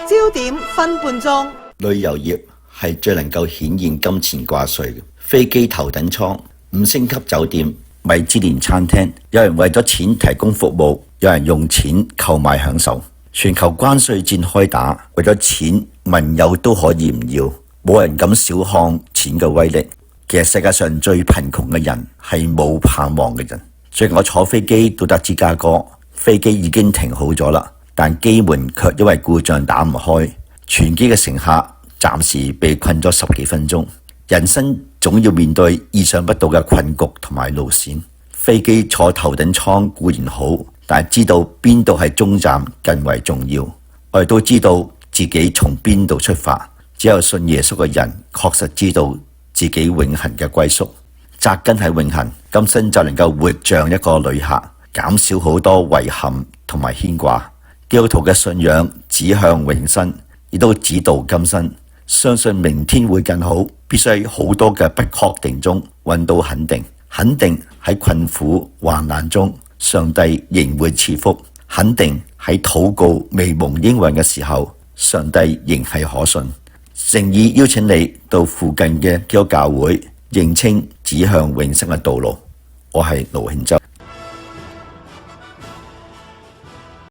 焦點分半鐘。旅遊業係最能夠顯現金錢掛帥嘅。飛機頭等艙、5星級酒店、米芝蓮餐廳，有人為咗錢提供服務，有人用錢購買享受。全球關稅戰開打，為咗錢，民有都可以唔要，冇人敢小看錢嘅威力。其實世界上最貧窮嘅人係冇盼望嘅人。最近我坐飛機到達芝加哥，飛機已經停好咗啦，但機門卻因為故障打唔開，全機嘅乘客暫時被困咗10幾分鐘。人生總要面對意想不到嘅困局同埋路線。飛機坐頭等艙固然好，但係知道邊度係終站更為重要。我哋都知道自己從邊度出發，只有信耶穌嘅人確實知道自己永恆嘅歸宿。扎根喺永恆，今生就能夠活像一個旅客，減少好多遺憾同埋牽掛。基督徒嘅信仰指向永生，亦都指導今生。相信明天會更好，必須喺好多嘅不確定中揾到肯定。肯定喺困苦患難中，上帝仍會賜福；肯定喺禱告未蒙應允嘅時候，上帝仍係可信。誠意邀請你到附近嘅基督教會，認清指向永生嘅道路。我係盧慶洲。